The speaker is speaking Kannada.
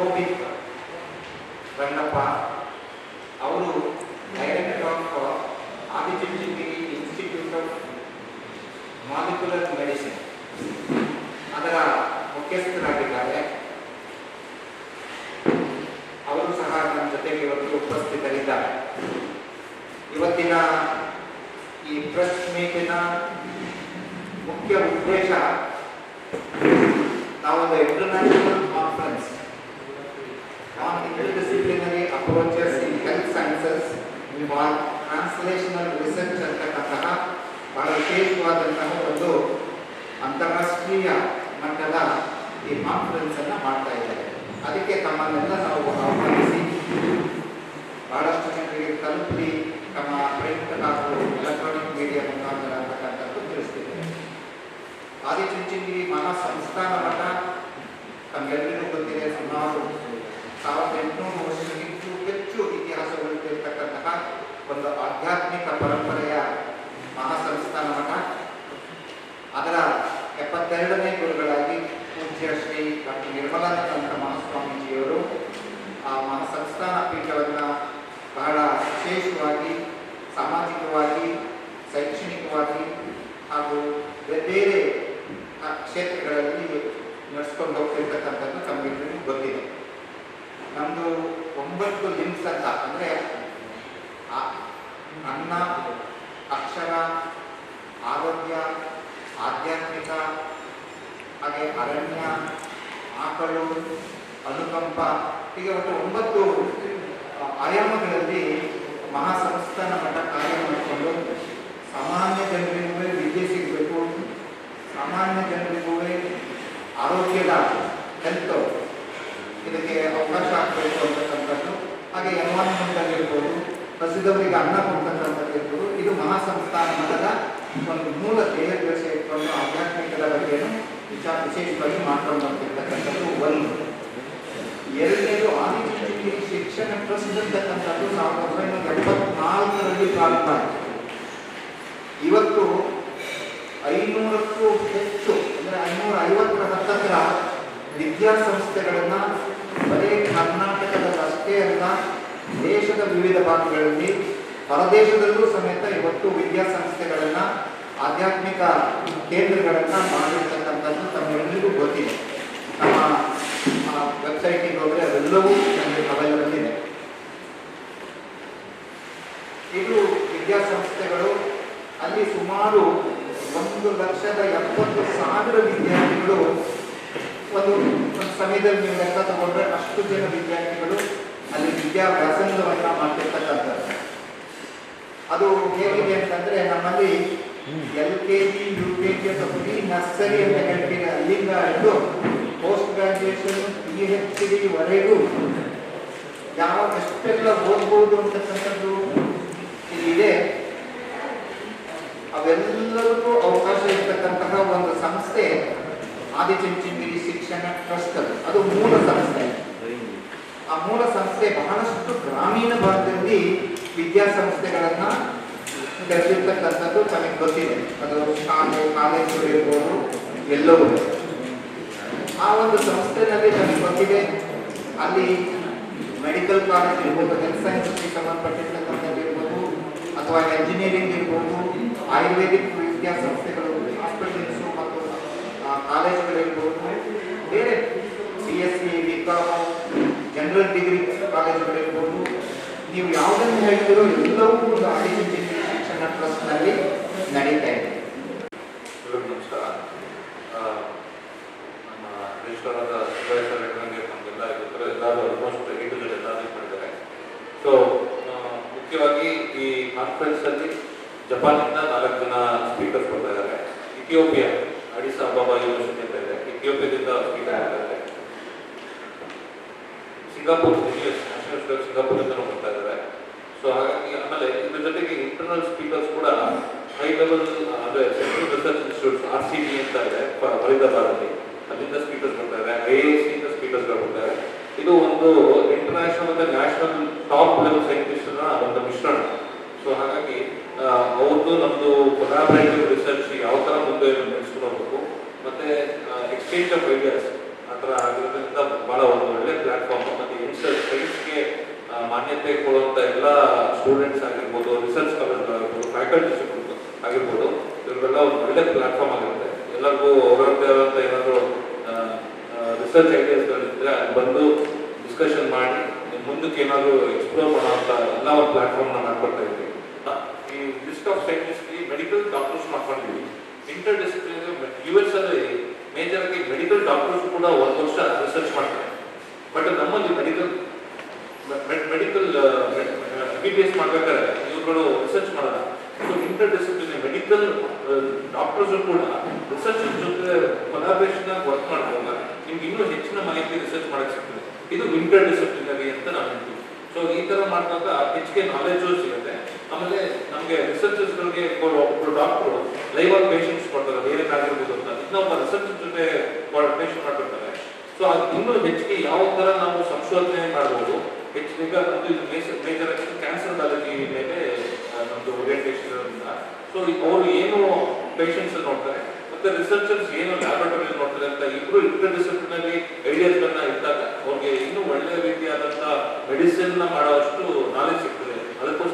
ಶೋಭಿತ್ ರಂಗಪ್ಪ ಅವರು director of Adichunchanagiri institute of molecular medicine ಅದರ ಮುಖ್ಯಸ್ಥರಾಗಿದ್ದಾರೆ. ಅವರು ಸಹ ನಮ್ಮ ಜೊತೆಗೆ ಇವತ್ತು ಉಪಸ್ಥಿತರಿದ್ದಾರೆ. ಇವತ್ತಿನ ಈ ಪ್ರೆಸ್ ಮೀಟಿನ ಮುಖ್ಯ ಉದ್ದೇಶ ನಾವೊಂದು international conference on interdisciplinary approaches in health sciences for translational research ಅಂತಕ್ಕಂತಹ ಬಹಳ ವಿಶೇಷವಾದಂತಹ ಒಂದು ಅಂತಾರಾಷ್ಟ್ರೀಯ ಮಟ್ಟದ ಈ ಕಾನ್ಫರೆನ್ಸ್ ಅನ್ನು ಮಾಡ್ತಾ ಇದ್ದಾರೆ. ಅದಕ್ಕೆ ತಮ್ಮನ್ನೆಲ್ಲ ನಾವು ಆಹ್ವಾನಿಸಿ ಬಹಳಷ್ಟು ಜನರಿಗೆ ತಲುಪಿ ತಮ್ಮ ಪ್ರಿಂಟ್ ಹಾಗೂ ಎಲೆಕ್ಟ್ರಾನಿಕ್ ಮೀಡಿಯಾ ಮುಖಾಂತರ ಅಂತಕ್ಕಂಥದ್ದು ತಿಳಿಸ್ತಿದ್ದೇವೆ. ಆದಿಚುಂಚನಗಿರಿ ಮಹಾ ಸಂಸ್ಥಾನ ಮಠ ತಮಗೆಲ್ಲರಿಗೂ ಗೊತ್ತಿದೆ, ಸುಮಾರು 1800 ವರ್ಷಕ್ಕಿಂತಲೂ ಹೆಚ್ಚು ಇತಿಹಾಸವಿರತಕ್ಕಂತಹ ಒಂದು ಆಧ್ಯಾತ್ಮಿಕ ಪರಂಪರೆಯ ಮಹಾಸಂಸ್ಥಾನ ಮಠ. ಅದರ 72ನೇ ಗುರುಗಳಾಗಿ ಪೂಜ್ಯ ಶ್ರೀ ಡಾಕ್ಟರ್ ನಿರ್ಮಲಾನಂದ ಮಹಾಸ್ವಾಮೀಜಿಯವರು ಆ ಮಹಾಸಂಸ್ಥಾನ ಪೀಠವನ್ನು ಬಹಳ ವಿಶೇಷವಾಗಿ ಸಾಮಾಜಿಕವಾಗಿ, ಶೈಕ್ಷಣಿಕವಾಗಿ ಹಾಗೂ ಬೇರೆ ಕ್ಷೇತ್ರಗಳಲ್ಲಿ ನಡೆಸ್ಕೊಂಡು ಹೋಗ್ತಿರ್ತಕ್ಕಂಥದ್ದು ತಮಗೆಲ್ಲರಿಗೂ ಗೊತ್ತಿದೆ. ನಮ್ಮದು 9 ಲಿಂಕ್ಸ್ ಅಂತ ಅಂದರೆ ಅನ್ನ, ಅಕ್ಷರ, ಆರೋಗ್ಯ, ಆಧ್ಯಾತ್ಮಿಕ, ಹಾಗೆ ಅರಣ್ಯ, ಆಕಳು, ಅನುಕಂಪ, ಹೀಗೆ ಒಟ್ಟು 9 ಆಯಾಮಗಳಲ್ಲಿ ಮಹಾಸಂಸ್ಥಾನ ಮಠ ಕಾರ್ಯ ಮಾಡಿಕೊಂಡು ಸಾಮಾನ್ಯ ಜನರಿಗೂ ವಿದ್ಯೆ ಸಿಗಬೇಕು, ಸಾಮಾನ್ಯ ಜನರಿಗೂ ಆರೋಗ್ಯದ ಹೆಲ್ತ್ ಇದಕ್ಕೆ ಅವಕಾಶ ಆಗಬೇಕು ಅಂತಕ್ಕಂಥದ್ದು, ಹಾಗೆ ಎನ್ವೈರನ್ಮೆಂಟ್ ಇರ್ಬೋದು, ಹಸಿದವರಿಗೆ ಅನ್ನ ಕೊಡ್ತಕ್ಕಂಥದ್ದು ಇರ್ಬೋದು. ಇದು ಮಹಾಸಂಸ್ಥಾನ ಮಠದ ಒಂದು ಮೂಲ ಧ್ಯೇಯೋದ್ದೇಶ ಇಟ್ಕೊಂಡು ಆಧ್ಯಾತ್ಮಿಕದ ಬಗ್ಗೆಯನ್ನು ವಿಶೇಷವಾಗಿ ಮಾಡ್ಕೊಂಡು ಬಂದಿರ್ತಕ್ಕಂಥದ್ದು ಒಂದು. ಎರಡನೇದು ಆದಿಚುಂಚನಗಿರಿ ಶಿಕ್ಷಣ ಟ್ರಸ್ಟ್ ಅಂತಕ್ಕಂಥದ್ದು 1974ರಲ್ಲಿ ಪ್ರಾರಂಭ ಆಯಿತು. ಇವತ್ತು 500ಕ್ಕೂ ಹೆಚ್ಚು ಅಂದರೆ 550ರ ಹತ್ತಿರ ವಿದ್ಯಾಸಂಸ್ಥೆಗಳನ್ನು ಬರೀ ಕರ್ನಾಟಕದಲ್ಲಷ್ಟೇ ಅಲ್ಲ, ದೇಶದ ವಿವಿಧ ಭಾಗಗಳಲ್ಲಿ, ಹೊರದೇಶದಲ್ಲೂ ಸಮೇತ ಇವತ್ತು ವಿದ್ಯಾಸಂಸ್ಥೆಗಳನ್ನು, ಆಧ್ಯಾತ್ಮಿಕ ಕೇಂದ್ರಗಳನ್ನು ಮಾಡಿರ್ತಕ್ಕಂಥದ್ದು ತಮ್ಮೆಲ್ಲರಿಗೂ ಗೊತ್ತಿದೆ. ನಮ್ಮ ವೆಬ್ಸೈಟಿಗೆ ಹೋದರೆ ಅದೆಲ್ಲವೂ ನಮಗೆ ಅವೈಲಬಲ್ ಇದೆ. ಇದು ವಿದ್ಯಾಸಂಸ್ಥೆಗಳು. ಅಲ್ಲಿ ಸುಮಾರು 1,70,000 ವಿದ್ಯಾರ್ಥಿಗಳು ಒಂದು ಸಮಯದಲ್ಲಿ ನೀವು ಲೆಕ್ಕ ತಗೊಂಡ್ರೆ ಅಷ್ಟು ಜನ ವಿದ್ಯಾರ್ಥಿಗಳು ಅಲ್ಲಿ ವಿದ್ಯಾಭ್ಯಾಸವನ್ನು ಮಾಡ್ತಿರ್ತಕ್ಕಂಥದ್ದು. ಅದು ಹೇಗಿದೆ ಅಂತಂದರೆ ನಮ್ಮಲ್ಲಿ LKG, UKG ಅಥವಾ ಪ್ರೀ ನರ್ಸರಿ ಅಂತ ಹೇಳ್ತೀವಿ, ಅಲ್ಲಿಂದ ಹಿಡಿದು ಪೋಸ್ಟ್ ಗ್ರಾಜ್ಯುಯೇಷನ್, PhD ವರೆಗೂ ಎಷ್ಟೆಲ್ಲ ಓದ್ಬೋದು ಅಂತಕ್ಕಂಥದ್ದು ಇಲ್ಲಿದೆ. ಅವೆಲ್ಲರಿಗೂ ಅವಕಾಶ ಇರ್ತಕ್ಕಂತಹ ಒಂದು ಸಂಸ್ಥೆ ಆದಿಚುಂಚನಗಿರಿ ಶಿಕ್ಷಣ ಟ್ರಸ್ಟ್. ಅದು ಮೂಲ ಸಂಸ್ಥೆ. ಆ ಮೂಲ ಸಂಸ್ಥೆ ಬಹಳಷ್ಟು ಗ್ರಾಮೀಣ ಭಾಗದಲ್ಲಿ ವಿದ್ಯಾಸಂಸ್ಥೆಗಳನ್ನು ತೆರೆದಿರ್ತಕ್ಕಂಥದ್ದು ತಮಗೆ ಗೊತ್ತಿದೆ. ಅದು ಶಾಲೆ, ಕಾಲೇಜುಗಳು ಇರ್ಬೋದು, ಎಲ್ಲವೂ. ಆ ಒಂದು ಸಂಸ್ಥೆಯಲ್ಲಿ ನಮಗೆ ಗೊತ್ತಿದೆ, ಅಲ್ಲಿ ಮೆಡಿಕಲ್ ಕಾಲೇಜ್ ಇರ್ಬೋದು, ಹೆಲ್ತ್ ಸೈನ್ಸ್ಗೆ ಸಂಬಂಧಪಟ್ಟಿರ್ತಕ್ಕಂಥದ್ದು ಇರ್ಬೋದು, ಅಥವಾ ಎಂಜಿನಿಯರಿಂಗ್ ಇರ್ಬೋದು, ಆಯುರ್ವೇದಿಕ್ ವಿದ್ಯಾಸಂಸ್ಥೆಗಳು, ಹಾಸ್ಪಿಟಲ್ಸು ಮತ್ತು ಕಾಲೇಜುಗಳಿರ್ಬೋದು, ಬೇರೆ BSc, BCom, ಜನರಲ್ ಡಿಗ್ರಿ ಕಾಲೇಜುಗಳಿರ್ಬೋದು, ನೀವು ಯಾವುದನ್ನು ಹೇಳ್ತೀರೋ ಎಲ್ಲವೂ ಒಂದು ಆದಿಚುಂಚನಗಿರಿ ಶಿಕ್ಷಣ ಟ್ರಸ್ಟ್ನಲ್ಲಿ ನಡೀತಾ ಇದೆ. ನಮಸ್ಕಾರ. ನಮ್ಮ ರಿಜಿಸ್ಟರಾದ ಸುಧಾರಿಸರ್ ನಮಗೆಲ್ಲ ಗೊತ್ತಿರೋ ಎಲ್ಲರೂ ಆಲ್ಮೋಸ್ಟ್ ಎಲ್ಲರೂ ಮಾಡಿದ್ದಾರೆ. ಸೊ ಮುಖ್ಯವಾಗಿ ಈ ಕಾನ್ಫರೆನ್ಸಲ್ಲಿ ಜಪಾನಿಂದ 4 ಜನ ಸ್ಪೀಕರ್ಸ್ ಬರ್ತಾ ಇದ್ದಾರೆ. ಇಥಿಯೋಪಿಯಾ, ಅಡಿಸ್ ಅಬಾಬಾ ಯೂನಿವರ್ಸಿಟಿ ಅಂತ ಇದೆ, ಇಥಿಯೋಪಿಯಾದಿಂದ ಸ್ಪೀಕರ್ ಆಗ್ತಾ ಇದೆ. ಸಿಂಗಾಪುರ್, ನ್ಯಾಷನಲ್ ಸಿಂಗಾಪುರಿಂದ ಬರ್ತಾ ಇದ್ದಾರೆ. ಸೊ ಹಾಗಾಗಿ ಆಮೇಲೆ ಇದ್ರ ಜೊತೆಗೆ ಇಂಟರ್ನಲ್ ಸ್ಪೀಕರ್ಸ್ ಕೂಡ ಹೈ ಲೆವೆಲ್, ಅಂದರೆ ಸೆಂಟ್ರಲ್ ರಿಸರ್ಚ್ ಇನ್ಸ್ಟಿಟ್ಯೂಟ್ಸ್ RCT ಅಂತ ಇದೆ ಫರೀದಾಬಾದಲ್ಲಿ, ಅಲ್ಲಿಂದ ಸ್ಪೀಕರ್ಸ್ ಬರ್ತಾ ಇದ್ದಾರೆ. IISc ಇಂದ ಸ್ಪೀಕರ್ಸ್ಗಳು ಬರ್ತಾರೆ. ಇದು ಒಂದು ಇಂಟರ್ನ್ಯಾಷನಲ್ ಮತ್ತು ನ್ಯಾಷನಲ್ ಟಾಪ್ ಲೆವೆಲ್ ಸೈಂಟಿಸ್ಟ್ನ ಒಂದು ಮಿಶ್ರಣ. ಸೊ ಹಾಗಾಗಿ ಅವ್ರದ್ದು ನಮ್ಮದು ಕೊಲಾಬರೇಟಿವ್ ರಿಸರ್ಚ್ ಯಾವ ಥರ ಮುಂದೆ ನಡೆಸ್ಕೊಂಡು ಹೋಗ್ಬೇಕು, ಮತ್ತು ಎಕ್ಸ್ಚೇಂಜ್ ಆಫ್ ಐಡಿಯಾಸ್, ಆ ಥರ ಆಗಿರೋದ್ರಿಂದ ಭಾಳ ಒಂದು ಒಳ್ಳೆ ಪ್ಲಾಟ್ಫಾರ್ಮ್. ಮತ್ತು ಯಂಗ್ಸ್ಟರ್ ಸೈನ್ಸ್ಗೆ ಮಾನ್ಯತೆ ಕೊಡುವಂಥ ಎಲ್ಲ ಸ್ಟೂಡೆಂಟ್ಸ್ ಆಗಿರ್ಬೋದು, ರಿಸರ್ಚ್ ಸ್ಕಾಲರ್ಗಳಾಗಿರ್ಬೋದು, ಫ್ಯಾಕಲ್ಟೀಸ್ ಆಗಿರ್ಬೋದು, ಇವರಿಗೆಲ್ಲ ಒಂದು ಒಳ್ಳೆ ಪ್ಲಾಟ್ಫಾರ್ಮ್ ಆಗಿರುತ್ತೆ. ಎಲ್ಲರಿಗೂ ಅವರದ್ದೇ ಆದಂಥ ಏನಾದರೂ ರಿಸರ್ಚ್ ಐಡಿಯಾಸ್ಗಳಿದ್ರೆ ಅಲ್ಲಿ ಬಂದು ಡಿಸ್ಕಷನ್ ಮಾಡಿ ಮುಂದಕ್ಕೆ ಏನಾದರೂ ಎಕ್ಸ್ಪ್ಲೋರ್ ಮಾಡೋಂಥ ಎಲ್ಲ ಒಂದು ಪ್ಲಾಟ್ಫಾರ್ಮ್ನ ಮಾಡ್ಕೊಡ್ತಾ ಇದ್ದೀವಿ. ಈ ಲಿಸ್ಟ್ ಆಫ್ ಸೈಂಟಿಸ್ಟ್ಗೆ ಮೆಡಿಕಲ್ ಡಾಕ್ಟರ್ಸ್ ಮಾಡ್ಕೊಂಡಿದ್ದೀವಿ. ಇಂಟರ್ ಡಿಸಿಪ್ಲಿನರಿ US ಅಲ್ಲಿ ಮೇಜರ್ ಆಗಿ ಮೆಡಿಕಲ್ ಡಾಕ್ಟರ್ಸ್ ಕೂಡ 1 ವರ್ಷ ರಿಸರ್ಚ್ ಮಾಡ್ತಾರೆ. ಬಟ್ ನಮ್ಮಲ್ಲಿ ಮೆಡಿಕಲ್ MBBS ಮಾಡ್ಬೇಕಾದ್ರೆ ಇವುಗಳು ರಿಸರ್ಚ್ ಮಾಡಲ್ಲ. So inter disciplinary medical doctors ಕೂಡ ರಿಸರ್ಚ್ ಜೊತೆ ಕೊಲಾಬ್ರೇಷನ್ ಆಗಿ ವರ್ಕ್ ಮಾಡಿದಾಗ ನಿಮ್ಗೆ ಇನ್ನೂ ಹೆಚ್ಚಿನ ಮಾಹಿತಿ ರಿಸರ್ಚ್ ಮಾಡಕ್ಕೆ ಸಿಗ್ತದೆ. ಇದು ಇಂಟರ್ ಡಿಸಿಪ್ಲಿನರಿ ಅಂತ ನಾವು ಹೇಳ್ತೀವಿ. ಸೊ ಈ ತರ ಮಾಡಿದಾಗ ಹೆಚ್ಚಿಗೆ ನಾಲೆಜು ಸಿಗುತ್ತೆ. ಆಮೇಲೆ ನಮಗೆ ರಿಸರ್ಚರ್ಸ್ಗಳಿಗೆ ಒಬ್ಬರು ಡಾಕ್ಟರು ಲೈವ್ ಆಗಿ ಪೇಷಂಟ್ಸ್ ಕೊಡ್ತಾರೆ, ಏನೇನಾಗಿರ್ಬೋದು ಅಂತ. ಇನ್ನೊಬ್ಬ ರಿಸರ್ಚ್ ಜೊತೆ ಕೋಆರ್ಡಿನೇಷನ್ ಮಾಡ್ಕೊಡ್ತಾರೆ. ಸೊ ಅದು ಇನ್ನೂ ಹೆಚ್ಚಿಗೆ ಯಾವ ತರ ನಾವು ಸಂಶೋಧನೆ ಮಾಡ್ಬೋದು. ಹೆಚ್ಚಿಗೆ ನಮ್ದು ಮೇಜರ್ ಆಗಿ ಕ್ಯಾನ್ಸರ್ ಕಾಲೇಜಿ ಮೇಲೆ ನಮ್ದು ಓರಿಯೆಂಟೇಷನ್ ಇರೋದ್ರಿಂದ ಸೊ ಅವರು ಏನು ಪೇಷಂಟ್ಸ್ ನೋಡ್ತಾರೆ ಮತ್ತೆ ರಿಸರ್ಚರ್ಸ್ ಏನು ಲ್ಯಾಬೊರೇಟರಿ ನೋಡ್ತಾರೆ ಅಂತ ಇಬ್ರು ಇಂಟರ್ ಡಿಸಿಪ್ಲಿನರಿ ಐಡಿಯಾಸ್ಗಳನ್ನ ಇದ್ದಾಗ ಅವ್ರಿಗೆ ಇನ್ನೂ ಒಳ್ಳೆ ರೀತಿಯಾದಂತಹ ಮೆಡಿಸಿನ್ ಮಾಡುವಷ್ಟು ನಾಲೆಜ್ ಸಿಗ್ತದೆ. ಅದಕ್ಕೋಸ್ಕರ